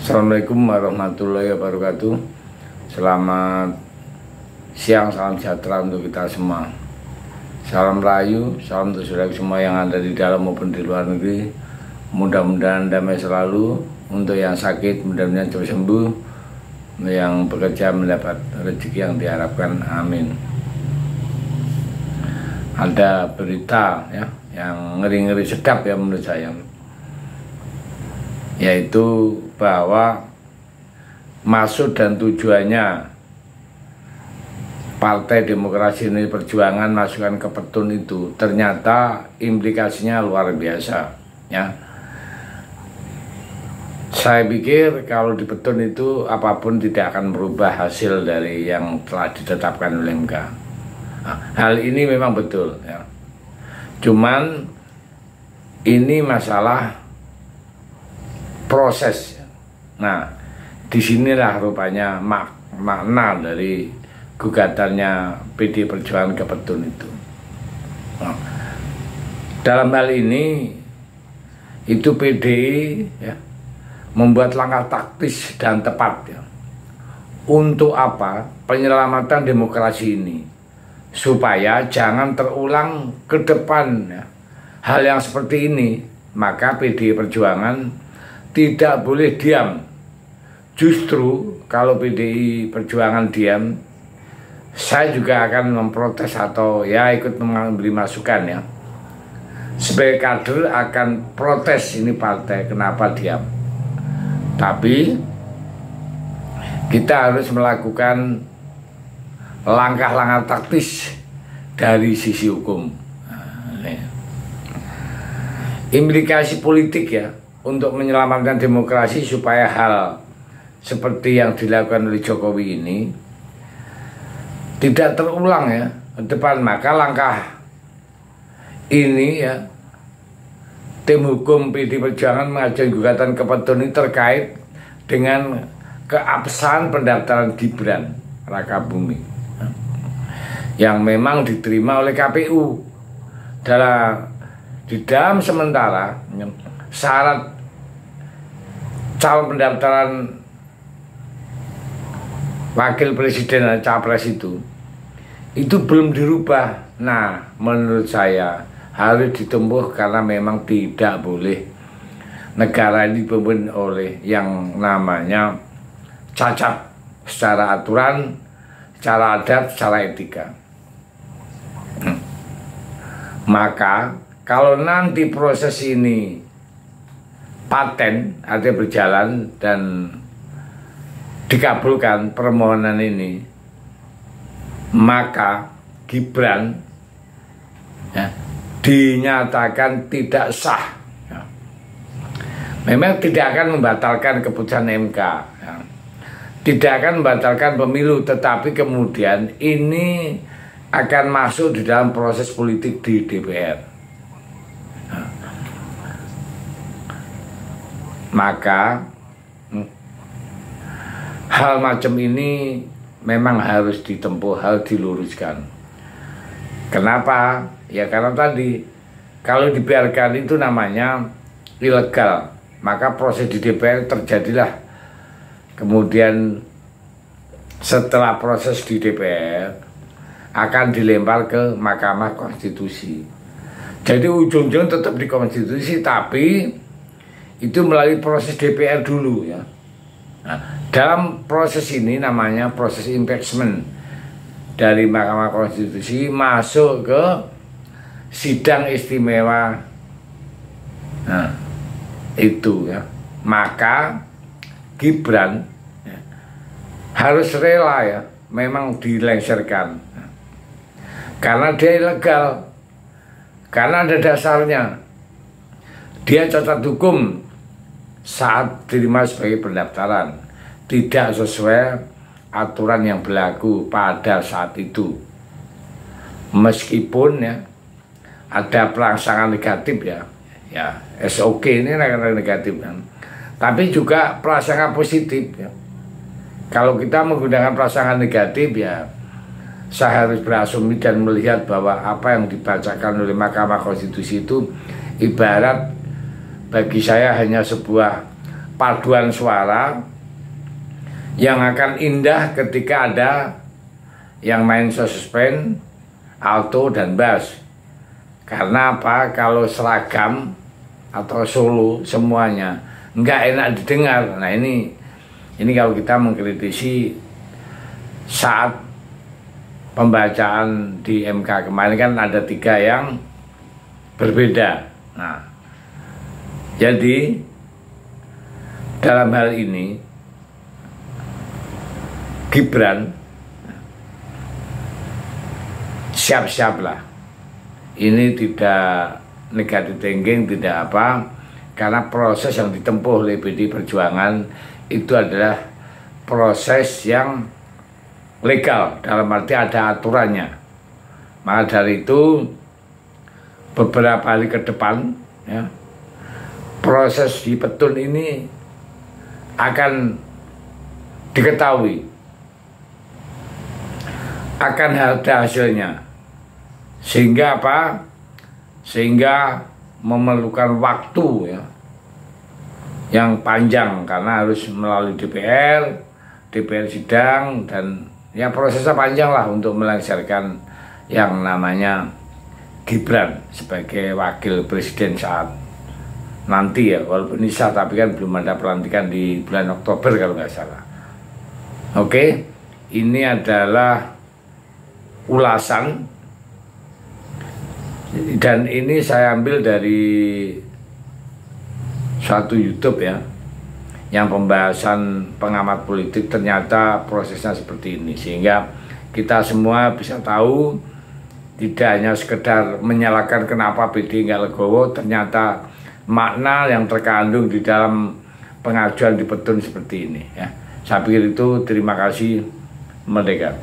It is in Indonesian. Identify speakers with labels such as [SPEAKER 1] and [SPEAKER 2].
[SPEAKER 1] Assalamualaikum warahmatullahi wabarakatuh. Selamat siang, salam sejahtera untuk kita semua. Salam rayu, salam untuk saudara semua yang ada di dalam maupun di luar negeri. Mudah-mudahan damai selalu. Untuk yang sakit mudah-mudahan cepat sembuh. Yang bekerja mendapat rezeki yang diharapkan, amin. Ada berita ya yang ngeri-ngeri sedap ya menurut saya, yaitu bahwa maksud dan tujuannya Partai Demokrasi Indonesia Perjuangan masukkan ke petun itu ternyata implikasinya luar biasa ya. Saya pikir kalau di petun itu apapun tidak akan merubah hasil dari yang telah ditetapkan oleh MK. Nah, hal ini memang betul ya. Cuman ini masalah proses. Nah, disinilah rupanya makna dari gugatannya PD Perjuangan ke petun itu. Nah, dalam hal ini itu PDI ya, membuat langkah taktis dan tepat ya. Untuk apa? Penyelamatan demokrasi ini supaya jangan terulang ke depan ya. Hal yang seperti ini, maka PD Perjuangan tidak boleh diam. Justru kalau PDI Perjuangan diam, saya juga akan memprotes atau ya ikut memberi masukan ya. Sebagai kader akan protes ini partai kenapa diam. Tapi kita harus melakukan langkah-langkah taktis dari sisi hukum. Implikasi politik ya untuk menyelamatkan demokrasi supaya hal seperti yang dilakukan oleh Jokowi ini tidak terulang ya ke depan. Maka langkah ini ya, tim hukum PD Perjuangan mengajukan gugatan ke petun ini terkait dengan keabsahan pendaftaran Gibran Rakabumi yang memang diterima oleh KPU di dalam sementara syarat calon pendaftaran wakil presiden dan capres itu belum dirubah. Nah, menurut saya harus ditempuh karena memang tidak boleh negara ini dipimpin oleh yang namanya cacat secara aturan, secara adat, secara etika. Maka kalau nanti proses ini paten, artinya berjalan dan dikabulkan permohonan ini, maka Gibran ya, dinyatakan tidak sah ya. Memang tidak akan membatalkan keputusan MK ya. Tidak akan membatalkan pemilu, tetapi kemudian ini akan masuk di dalam proses politik di DPR. Maka hal macam ini memang harus ditempuh, harus diluruskan. Kenapa? Ya karena tadi kalau dibiarkan itu namanya ilegal, maka proses di DPR terjadilah. Kemudian setelah proses di DPR akan dilempar ke Mahkamah Konstitusi. Jadi ujung-ujung tetap di konstitusi, tapi itu melalui proses DPR dulu ya. Nah, dalam proses ini namanya proses impeachment dari Mahkamah Konstitusi masuk ke sidang istimewa. Nah, itu ya. Maka Gibran ya, harus rela ya, memang dilengsarkan ya. Karena dia ilegal. Karena ada dasarnya. Dia cacat hukum saat diterima sebagai pendaftaran, tidak sesuai aturan yang berlaku pada saat itu. Meskipun ya ada pelaksanaan negatif ya SOK ini negatif kan, tapi juga pelaksanaan positif ya. Kalau kita menggunakan pelaksanaan negatif ya, saya harus berasumsi dan melihat bahwa apa yang dibacakan oleh Mahkamah Konstitusi itu ibarat bagi saya hanya sebuah paduan suara yang akan indah ketika ada yang main suspend, alto dan bass. Karena apa? Kalau seragam atau solo semuanya nggak enak didengar. Nah ini kalau kita mengkritisi saat pembacaan di MK kemarin kan ada 3 yang berbeda. Nah, jadi dalam hal ini Gibran siap-siaplah. Ini tidak negatif thinking, tidak apa, karena proses yang ditempuh oleh PDI Perjuangan itu adalah proses yang legal, dalam arti ada aturannya. Maka dari itu beberapa hari ke depan ya, proses di Petun ini akan diketahui, akan ada hasilnya, sehingga apa? Sehingga memerlukan waktu ya yang panjang karena harus melalui DPR sidang, dan ya prosesnya panjang lah untuk melengsarkan yang namanya Gibran sebagai wakil presiden saat nanti ya, walaupun ini sah tapi kan belum ada pelantikan di bulan Oktober kalau nggak salah. Oke, ini adalah ulasan dan ini saya ambil dari suatu YouTube ya, yang pembahasan pengamat politik, ternyata prosesnya seperti ini, sehingga kita semua bisa tahu tidak hanya sekedar menyalahkan kenapa PDI nggak legowo, ternyata makna yang terkandung di dalam pengajuan di Petun seperti ini ya. Saya pikir itu. Terima kasih. Merdeka.